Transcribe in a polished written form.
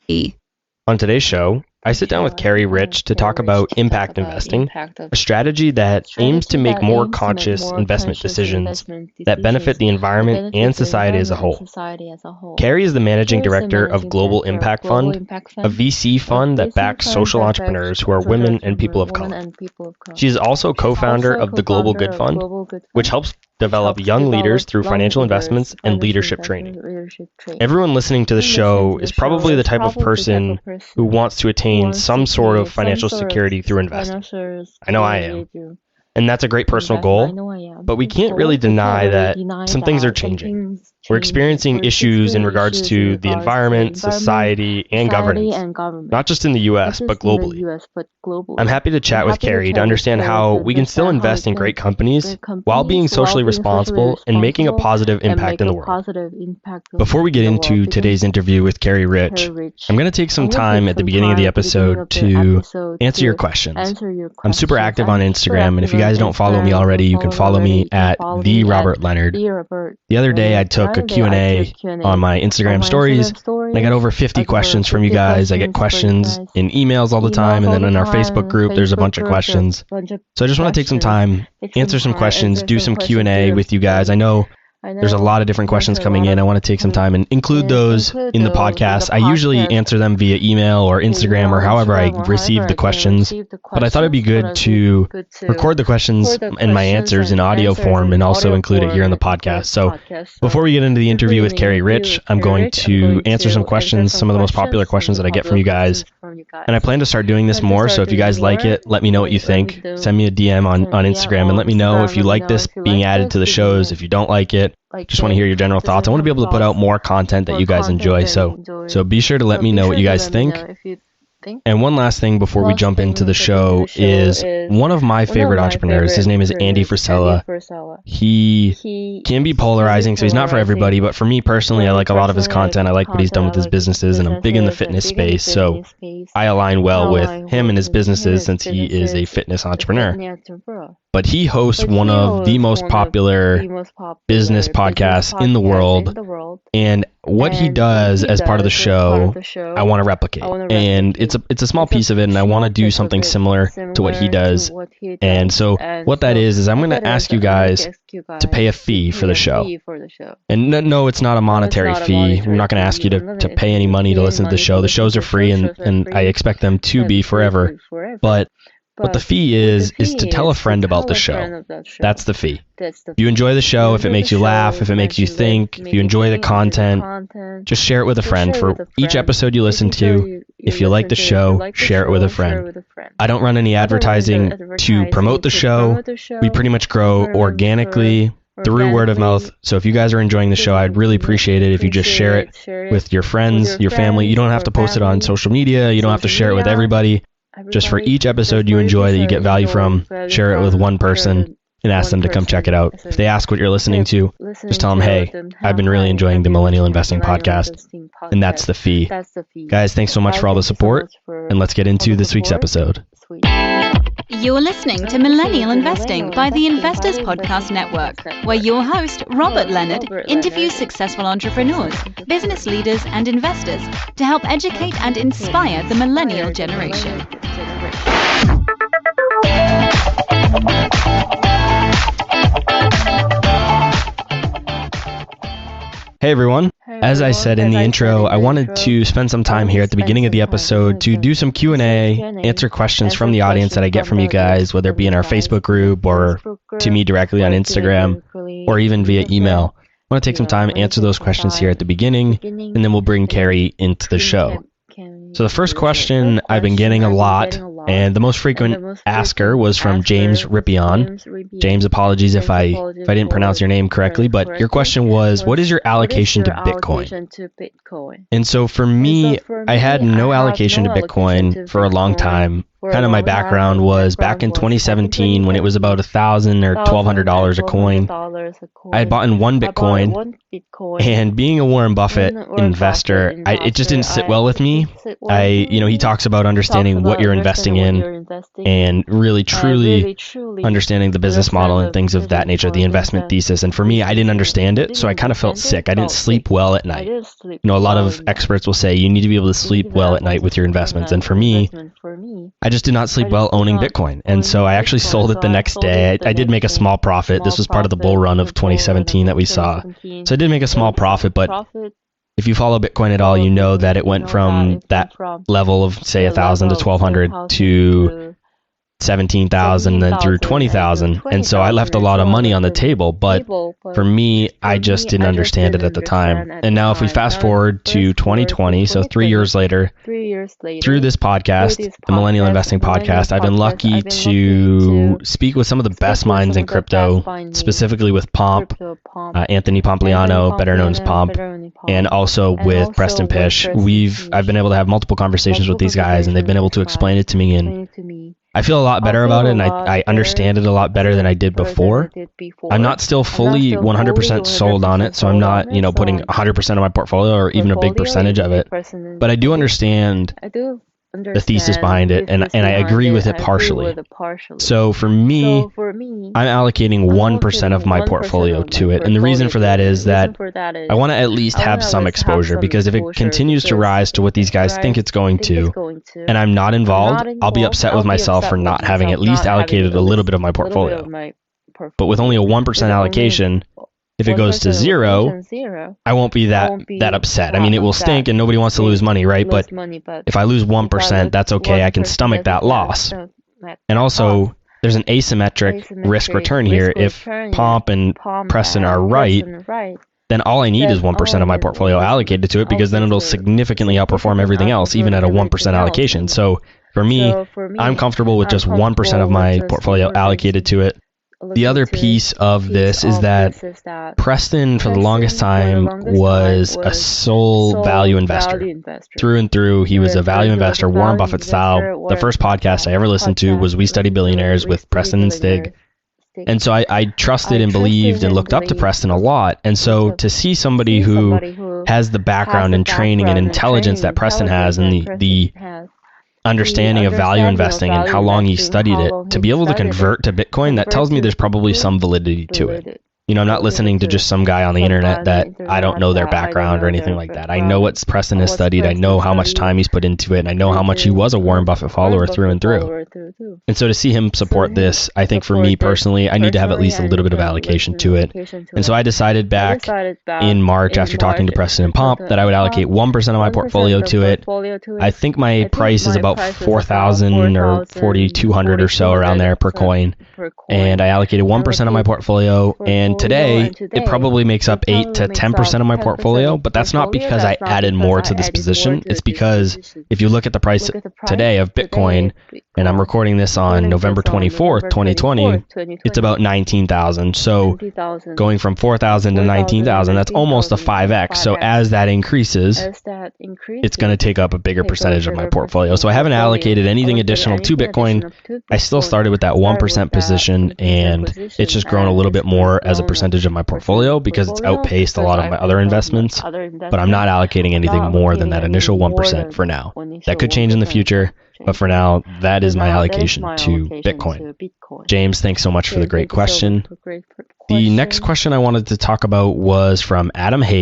On today's show, I sit down with Carrie Rich to talk about impact investing, a strategy that aims to make more conscious investment decisions that benefit the environment and society as a whole. Carrie is the managing director of Global Impact Fund, a VC fund that backs social entrepreneurs who are women and people of color. She is also co-founder of the Global Good Fund, which helps develop young leaders through financial investments and leadership training. Everyone listening to the show is probably the type of person who wants to attain some sort of financial security through investing. I know I am. And that's a great personal goal, but we can't really deny that some things are changing. We're experiencing issues in regards to the environment, society, and governance, not just in the US, but globally. I'm happy to chat with Carrie to understand how we can still invest in great companies while being socially responsible and making a positive impact in the world. Before we get into today's interview with Carrie Rich, I'm going to take some time at the beginning of the episode to answer your questions. I'm super active on Instagram, and if you guys don't follow me already, you can follow me at @TheRobertLeonard. The other day, I took a Q&A on my Instagram stories, and I got over 50 questions from you guys. I get questions in emails all the time, and then in our Facebook group, there's a bunch of questions. So I just want to take some time, answer some questions, do some Q&A with you guys. I know there's a lot of different questions coming in. I want to take some time and include those in the podcast. I usually answer them via email or Instagram or however I receive the questions. But I thought it'd be good to record the questions and my answers in audio form and also include it here in the podcast. So before we get into the interview with Carrie Rich, I'm going to answer some questions, some of the most popular questions that I get from you guys. And I plan to start doing this more. So if you guys like it, let me know what you think. Send me a DM on Instagram and let me know if you like this being added to the shows. If you don't like it, just want to hear your general thoughts. I want to be able to put out more content that you guys enjoy. So be sure to let me know what you guys think. And one last thing before we jump into the show is one of my favorite entrepreneurs. His name is Andy Frisella. He can be polarizing, so he's not for everybody. But for me personally, I like a lot of his content. I like what he's done with his businesses, and I'm big in the fitness space. So I align well with him and his businesses since he is a fitness entrepreneur. But he hosts one of the most popular business podcasts in the world. And what he does as part of the show, I want to replicate. And it's a small piece of it, and I want to do something similar to what he does. And so what that is I'm going to ask you guys to pay a fee for the show. And no, it's not a monetary fee. We're not going to ask you to pay any money to listen to the show. The shows are free, and I expect them to be forever. But what the fee is to tell a friend about the show. That's the fee. If you enjoy the show, if it makes you laugh, if it makes you think, if you enjoy the content, just share it with a friend. For each episode you listen to, if you like the show, share it with a friend. I don't run any advertising to promote the show. We pretty much grow organically through word of mouth. So if you guys are enjoying the show, I'd really appreciate it if you just share it with your friends, your family. You don't have to post it on social media. You don't have to share it with everybody. Just for each episode you enjoy that you get value from, share it with one person and ask them to come check it out. If they ask what you're listening to, just tell them, hey, I've been really enjoying the Millennial Investing Podcast, and that's the fee. Guys, thanks so much for all the support, and let's get into this week's episode. You're listening to Millennial Investing by the Investors Podcast Network, where your host, Robert Leonard, interviews successful entrepreneurs, business leaders, and investors to help educate and inspire the millennial generation. Hey everyone. As I said in the intro, I wanted to spend some time here at the beginning of the episode to do some Q&A, answer questions from the audience that I get from you guys, whether it be in our Facebook group or to me directly on Instagram or even via email. I want to take some time and answer those questions here at the beginning, and then we'll bring Carrie into the show. So the first question I've been getting a lot, and the most frequent asker was from James Ripion. James, apologies if I didn't pronounce your name correctly, but your question was, what is your allocation to Bitcoin? And so for me, I had no allocation to Bitcoin for a long time. Kind of my background was back in 2017 when it was about $1,000 or $1,200 a coin. I had bought in one Bitcoin, and being a Warren Buffett investor, it just didn't sit well with me. He talks about understanding what you're investing investing in and really truly understanding the business model and things of that nature, the investment thesis. And for me, I didn't understand it, so I kind of felt sick. I didn't sleep well at night. A lot of experts will say you need to be able to sleep well at night with your investments. And for me, I just did not sleep well owning Bitcoin. And so I actually sold it the next day. I did make a small profit. This was part of the bull run of 2017 that we saw. So I did make a small profit, but if you follow Bitcoin at all, you know that it went from that level of, say, 1,000 to 1,200 to 17,000, then through 20,000. And so I left a lot of money on the table, but for me, I just didn't understand it at the time. And now if we fast forward to 2020, so 3 years later, through this podcast, the Millenial Investing Podcast, I've been lucky to speak with some of the best minds in crypto, specifically with Pomp, Anthony Pompliano, better known as Pomp, and also with Preston Pish. I've been able to have multiple conversations with these guys, and they've been able to explain it to me, and I feel a lot better about it, and I understand it a lot better than I did before. I'm not still fully 100% sold on it, so I'm not, putting 100% of my portfolio or even a big percentage of it. But I do understand the thesis behind it, and I agree with it partially. So for me, I'm allocating 1% of my portfolio to it, and the reason for that is that I want to at least have some exposure, because if it continues to rise to what these guys think it's going to, and I'm not involved, I'll be upset with myself for not having at least allocated a little bit of my portfolio. But with only a 1% allocation, if it goes to zero, I won't be that upset. I mean, it will stink and nobody wants to lose money, right? But if I lose 1%, that's okay. I can stomach that loss. And also, there's an asymmetric risk return here. If Pomp and Preston are right, then all I need is 1% of my portfolio allocated to it, because then it'll significantly outperform everything else, even at a 1% allocation. So for me, I'm comfortable with just 1% of my portfolio allocated to it. The other piece of this is that Preston, for the longest time, was a sole value investor. Through and through, he was a value investor, Warren Buffett style. The first podcast I ever listened to was We Study Billionaires with Preston and Stig. And so I trusted and believed and looked up to Preston a lot. And so to see somebody who has the background and training and intelligence that Preston has, and the understanding of value investing and how long he studied it, to be able to convert to Bitcoin, that tells me there's probably some validity to it. I'm not listening to just some guy on the internet that I don't know their background or anything like that. I know what Preston has studied. I know how much time he's put into it. And I know how much he was a Warren Buffett follower through and through. And so to see him support this, I think for me personally, I need to have at least a little bit of allocation to it. And so I decided back in March, after talking to Preston and Pomp, that I would allocate 1% of my portfolio to it. I think my price is about 4,000 or 4,200 or so around there per coin. And I allocated 1% of my portfolio, and today it probably makes up 8 to 10% of my portfolio, but that's not because I added more to this position. It's because if you look at the price today of Bitcoin, and I'm recording this on November 24th, 2020, it's about 19,000. So going from 4,000 to 19,000, that's almost a 5x. So as that increases, it's going to take up a bigger percentage of my portfolio. So I haven't allocated anything additional to Bitcoin. I still started with that 1% position, and it's just grown a little bit more as a percentage of my portfolio because it's outpaced a lot of my other investments, but I'm not allocating anything more than that initial 1% for now. That could change in the future, but for now, that is my allocation to Bitcoin. James, thanks so much for the great question. The next question I wanted to talk about was from Adam Hayes.